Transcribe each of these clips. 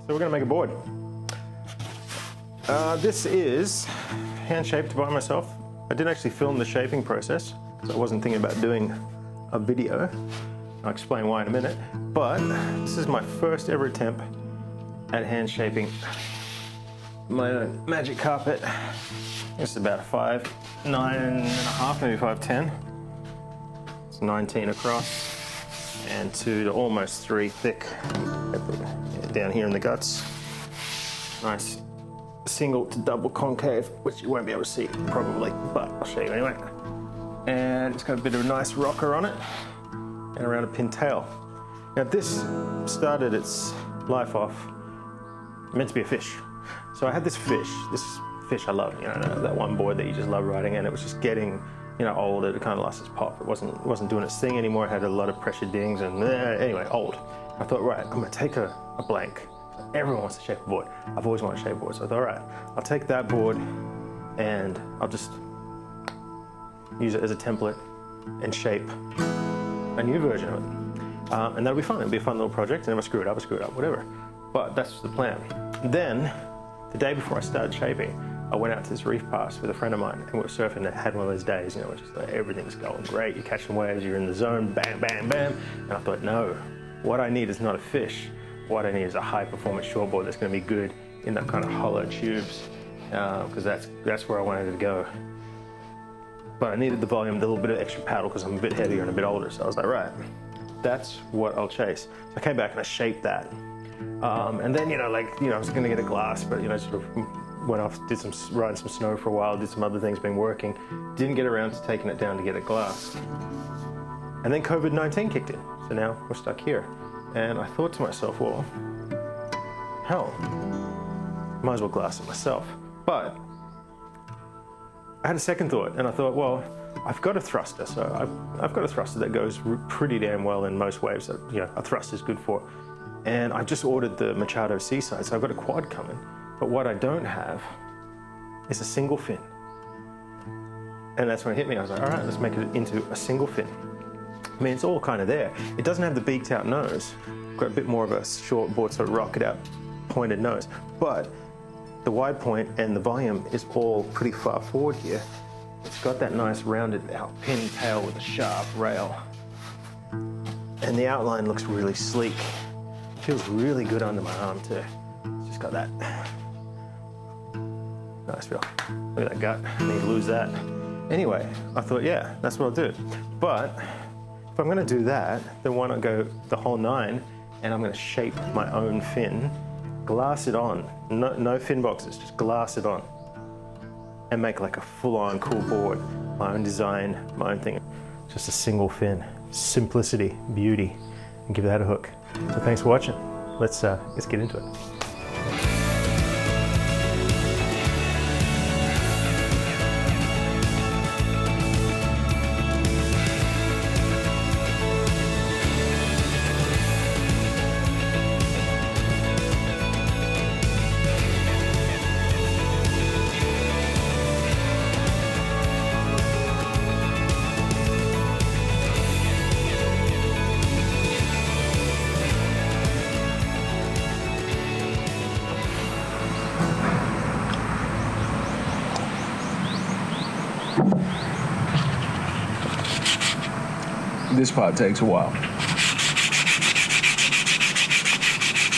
So we're gonna make a board. This is hand-shaped by myself. I didn't actually film the shaping process because I wasn't thinking about doing a video. I'll explain why in a minute. But this is my first ever attempt at hand shaping my own magic carpet. This is about a 5'9.5", maybe 5'10". It's 19 across and 2 to almost 3 thick down here in the guts. Nice single to double concave, which you won't be able to see probably, but I'll show you anyway. And it's got a bit of a nice rocker on it and around a pin tail. Now this started its life off meant to be a fish. So I had this fish I love, you know, that one board that you just love riding, and it was just getting, you know, old. It kind of lost its pop. It wasn't doing its thing anymore. It had a lot of pressure dings and anyway, old. I thought, right, I'm gonna take a blank. Everyone wants to shape a board. I've always wanted to shape a board, so I thought, all right, I'll take that board and I'll just use it as a template and shape a new version of it. And that'll be fun. It'll be a fun little project, and if I screw it up, whatever. But that's the plan. Then, the day before I started shaping, I went out to this reef pass with a friend of mine, and we were surfing and had one of those days, you know, it's just like everything's going great. You're catching waves, you're in the zone, bam, bam, bam. And I thought, no, what I need is not a fish. What I need is a high-performance shortboard that's going to be good in that kind of hollow tubes, because that's where I wanted it to go. But I needed the volume, the little bit of extra paddle, because I'm a bit heavier and a bit older. So I was like, right, that's what I'll chase. So I came back and I shaped that. And then, I was going to get a glass, but, sort of went off, riding some snow for a while, did some other things, been working. Didn't get around to taking it down to get a glass. And then Covid-19 kicked in. So now we're stuck here. And I thought to myself, well, hell, might as well glass it myself. But I had a second thought, and I thought, well, I've got a thruster. So I've got a thruster that goes pretty damn well in most waves that, a thruster is good for. And I just ordered the Machado Seaside, so I've got a quad coming. But what I don't have is a single fin. And that's when it hit me. I was like, all right, let's make it into a single fin. I mean, it's all kind of there. It doesn't have the beaked out nose. Got a bit more of a short board, sort of rocket out, pointed nose. But the wide point and the volume is all pretty far forward here. It's got that nice rounded out pin tail with a sharp rail. And the outline looks really sleek. It feels really good under my arm too. It's just got that nice feel. Look at that gut, I need to lose that. Anyway, I thought, yeah, that's what I'll do. But if I'm gonna do that, then why not go the whole 9, and I'm gonna shape my own fin, glass it on, no fin boxes, just glass it on, and make like a full-on cool board, my own design, my own thing. Just a single fin, simplicity, beauty, and give that a hook. So thanks for watching. Let's get into it. This part takes a while.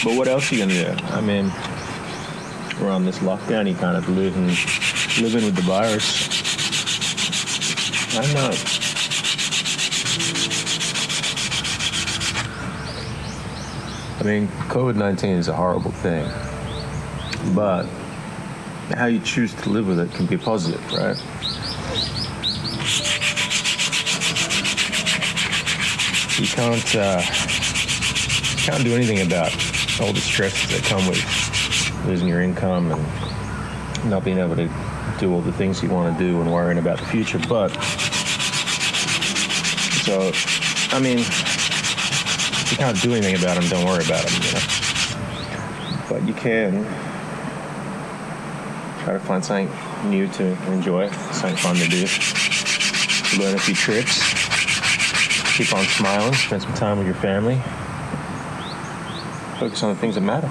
But what else are you gonna do? I mean, we're on this lockdown, you kind of living with the virus. I don't know. I mean, COVID-19 is a horrible thing, but how you choose to live with it can be positive, right? You can't do anything about all the stresses that come with losing your income and not being able to do all the things you want to do and worrying about the future. But, so, I mean, if you can't do anything about them, don't worry about them, But you can try to find something new to enjoy, something fun to do, learn a few tricks. Keep on smiling, spend some time with your family. Focus on the things that matter.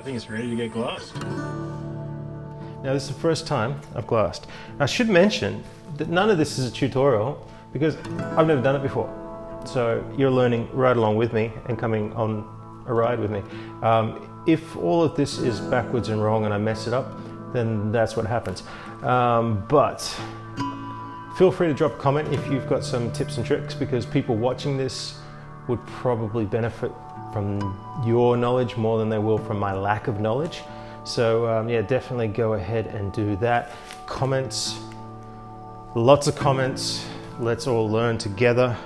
think it's ready to get glassed. Now this is the first time I've glassed. I should mention that none of this is a tutorial because I've never done it before. So you're learning right along with me and coming on a ride with me. If all of this is backwards and wrong and I mess it up, then that's what happens. But feel free to drop a comment if you've got some tips and tricks, because people watching this would probably benefit from your knowledge more than they will from my lack of knowledge. So yeah, definitely go ahead and do that. Comments, lots of comments. Let's all learn together.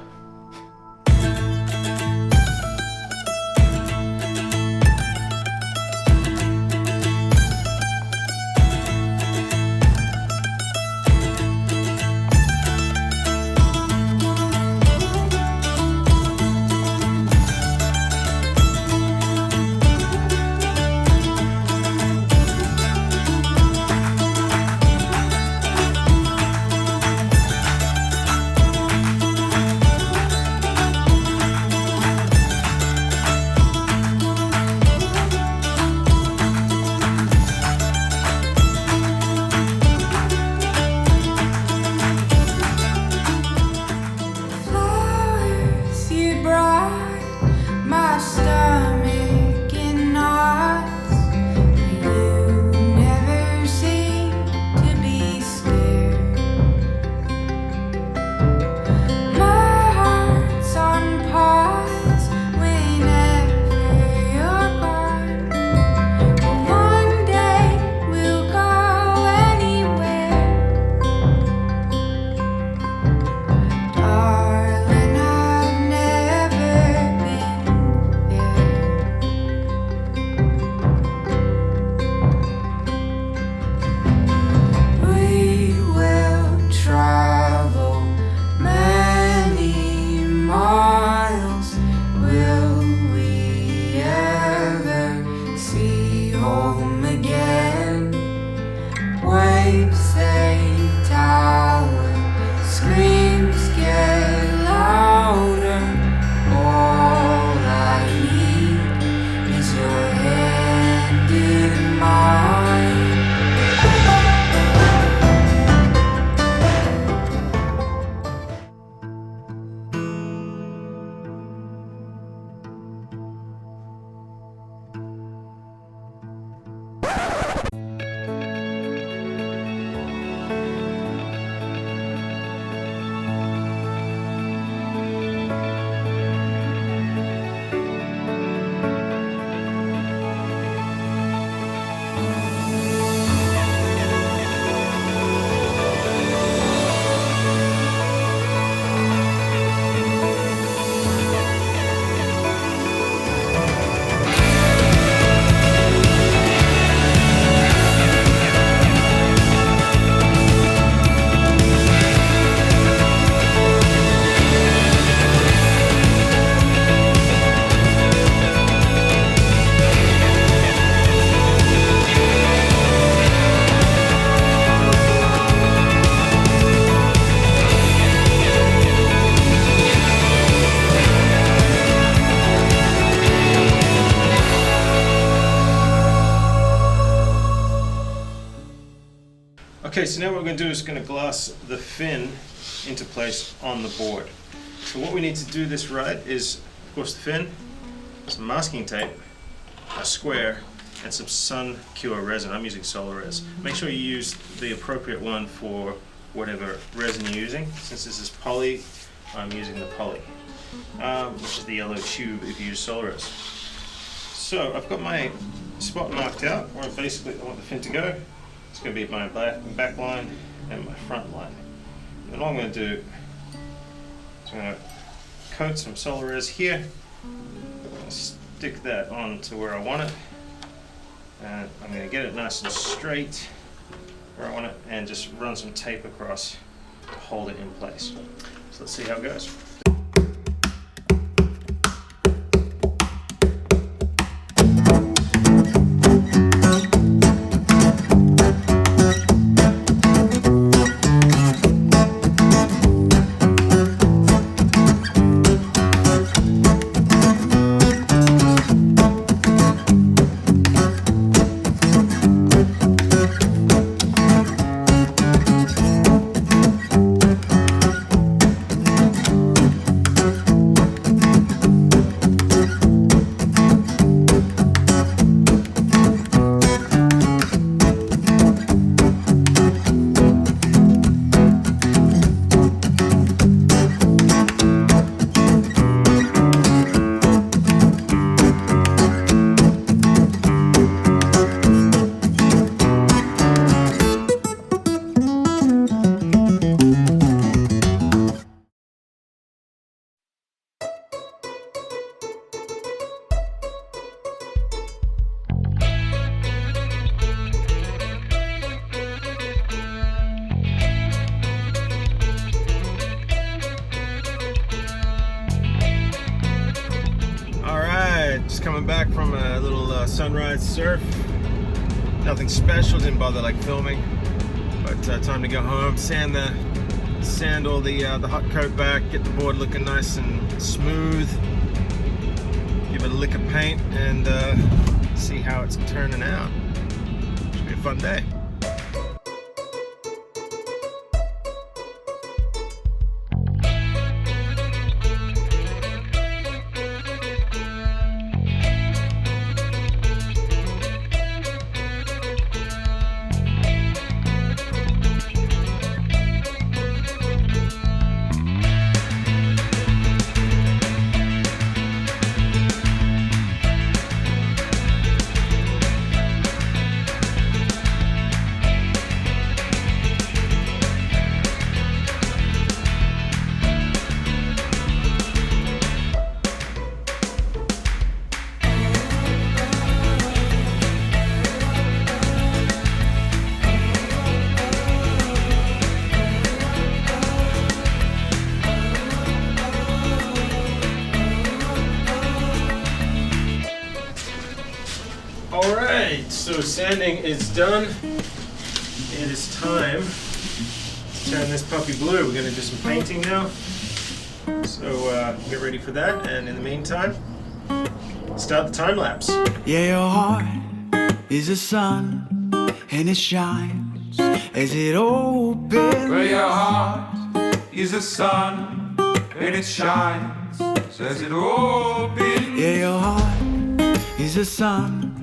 Okay, so now what we're going to do is going to glass the fin into place on the board. So what we need to do this right is, of course, the fin, some masking tape, a square, and some sun cure resin. I'm using solar res. Make sure you use the appropriate one for whatever resin you're using. Since this is poly, I'm using the poly, which is the yellow tube if you use solar res. So I've got my spot marked out where basically I want the fin to go. It's going to be my back line and my front line. And all I'm going to do is I'm going to coat some solar res here. I'm going to stick that on to where I want it. And I'm going to get it nice and straight where I want it and just run some tape across to hold it in place. So let's see how it goes. sunrise surf. Nothing special, didn't bother like filming. But time to go home, sand all the hot coat back, get the board looking nice and smooth. Give it a lick of paint and see how it's turning out. Should be a fun day. Alright, so sanding is done. It is time to turn this puppy blue. We're going to do some painting now. So get ready for that, and in the meantime, start the time lapse. Yeah, your heart is a sun, and it shines as it opens. Well, your heart is a sun, and it shines as it opens. Yeah, your heart is a sun,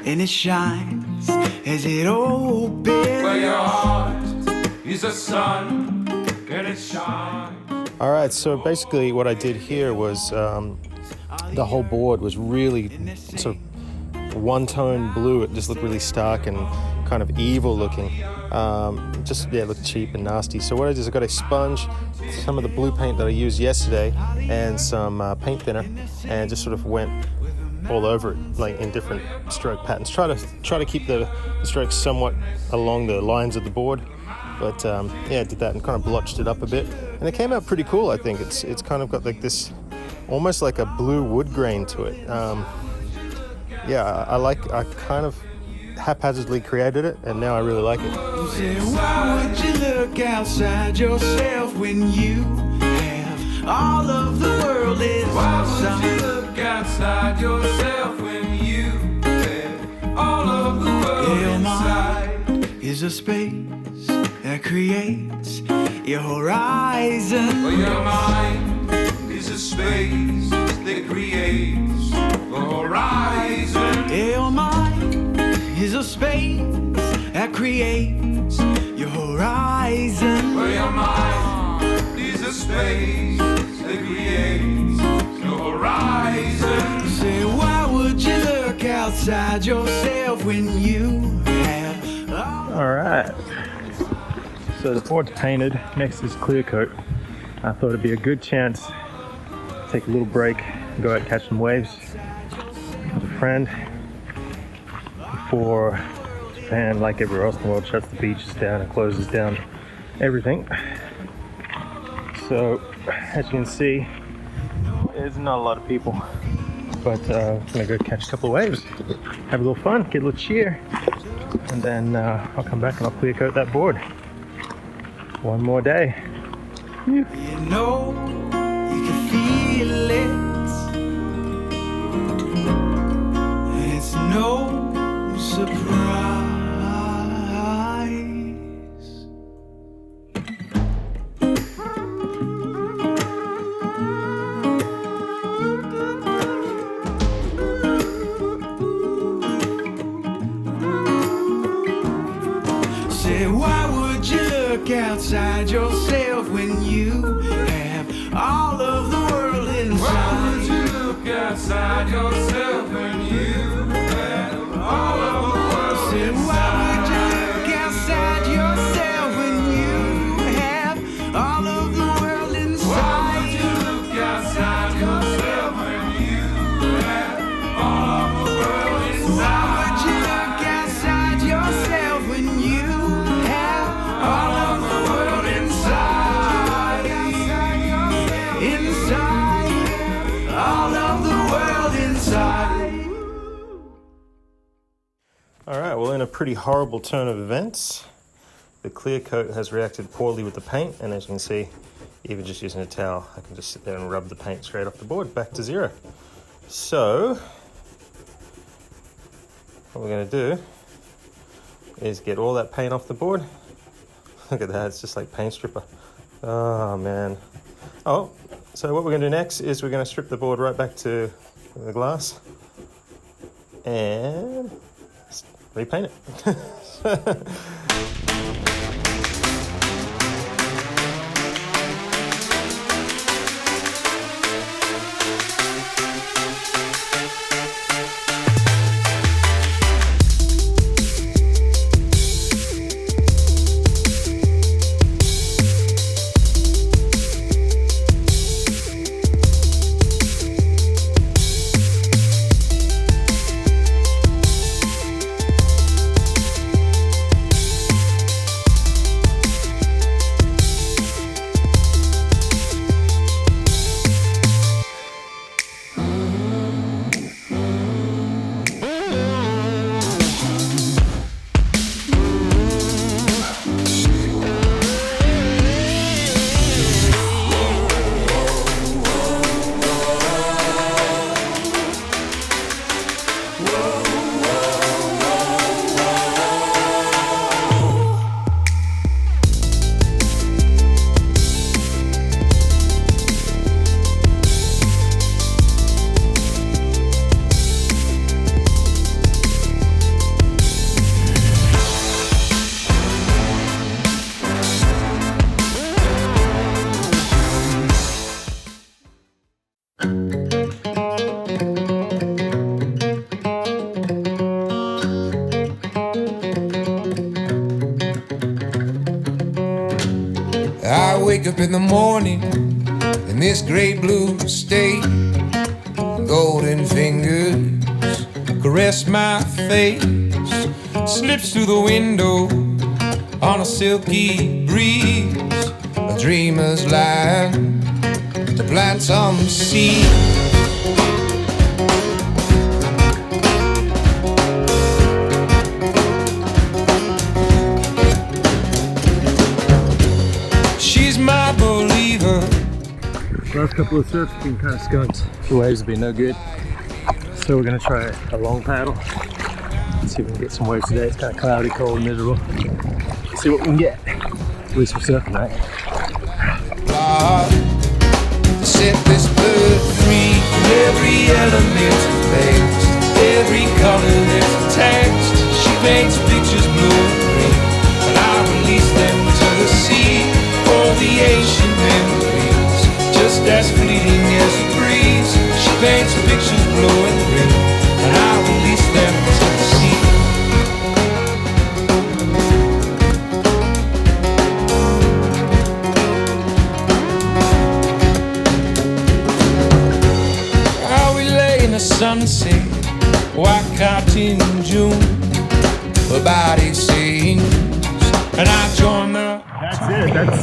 and it shines as it opens. Well, your heart is a sun, and it shines. Alright, so basically what I did here was the whole board was really sort of one-tone blue. It just looked really stark and kind of evil looking. It looked cheap and nasty. So what I did is I got a sponge, some of the blue paint that I used yesterday, and some paint thinner, and just sort of went all over it, like in different stroke patterns. Try to keep the strokes somewhat along the lines of the board. But yeah, I did that and kind of blotched it up a bit, and it came out pretty cool. I think it's kind of got like this, almost like a blue wood grain to it. Yeah, I kind of haphazardly created it, and now I really like it. Say, why would you look outside yourself when you have all of the world inside? Why would you look outside yourself when you have all of the world inside? Is a space that creates your horizon. Well, your mind is a space that creates the horizon. Your mind is a space that creates your horizon. Well, your mind is a space that creates your horizon. Say, why would you look outside yourself when you have Alright, so the board's painted, next is clear coat. I thought it'd be a good chance to take a little break, go out and catch some waves with a friend before Japan, like everywhere else in the world, shuts the beaches down and closes down everything. So as you can see, there's not a lot of people, but I'm gonna go catch a couple of waves, have a little fun, get a little cheer, and then I'll come back and I'll clear coat that board. One more day. You know, you can feel it. It's no surprise. Say, why would you look outside yourself when you have all of the world inside? Why would you look outside yourself when you have all of the world Say, why would you look outside yourself when you have all of the world inside? Why would you look outside yourself when you have all of the world inside? Why would you look outside yourself when you have all of the world inside? Inside, all of the world inside. pretty horrible turn of events. The clear coat has reacted poorly with the paint, and as you can see, even just using a towel, I can just sit there and rub the paint straight off the board, back to zero. So, what we're going to do is get all that paint off the board. Look at that, it's just like paint stripper. Oh man. Oh, so what we're going to do next is we're going to strip the board right back to the glass and repaint it. I wake up in the morning in this great blue state. Golden fingers caress my face. Slips through the window on a silky breeze. A dreamer's land to plant some seeds. My believer. Last couple of surfs have been kind of skunked. The waves have been no good. So we're going to try a long paddle. See if we can get some waves today. It's kind of cloudy, cold, and miserable. See what we can get. At least we're surfing, right? To set this bird free from every element of place. Every color there's a text. She paints pictures blue and green, and I release them to the sea. For the ancient memories, just as fleeting as a breeze. She paints pictures blue and green, and I release them to the sea. How we lay in the sunset, white cotton in June. Her body sings, and I join the. That's it. That's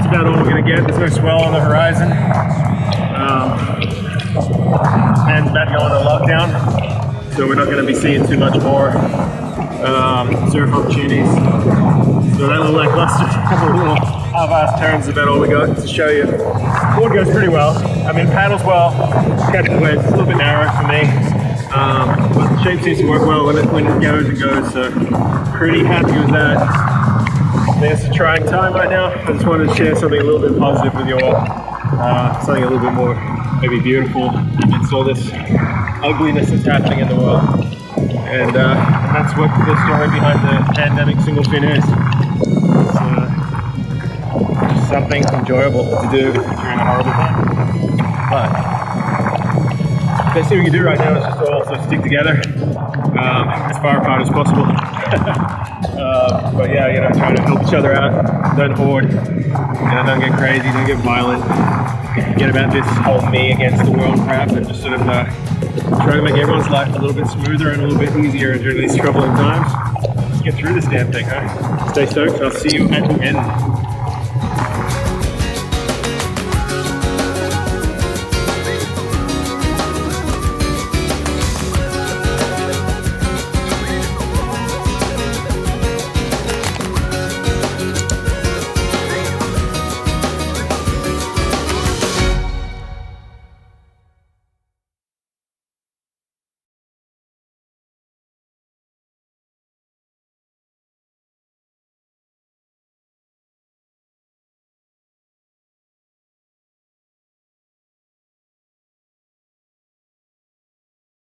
about all we're going to get. There's no swell on the horizon. Japan's about to go into lockdown, so we're not going to be seeing too much more surf opportunities. So that little lackluster little half-assed turns is about all we got to show you. Board goes pretty well. I mean, paddles well, catch the waves. It's a little bit narrow for me, but the shape seems to work well when it goes and goes. So pretty happy with that. I think it's a trying time right now. I just wanted to share something a little bit positive with you all. Something a little bit more maybe beautiful amidst all this ugliness that's happening in the world. And that's what the story behind the pandemic single fin is. It's just something enjoyable to do during a horrible time. But the best thing we can do right now is just also stick together as far apart as possible. But yeah, you know, trying to help each other out, don't hoard, don't get crazy, don't get violent, forget about this whole me against the world crap, and just sort of try to make everyone's life a little bit smoother and a little bit easier during these troubling times. Let's get through this damn thing, huh? Stay stoked, I'll see you at the end.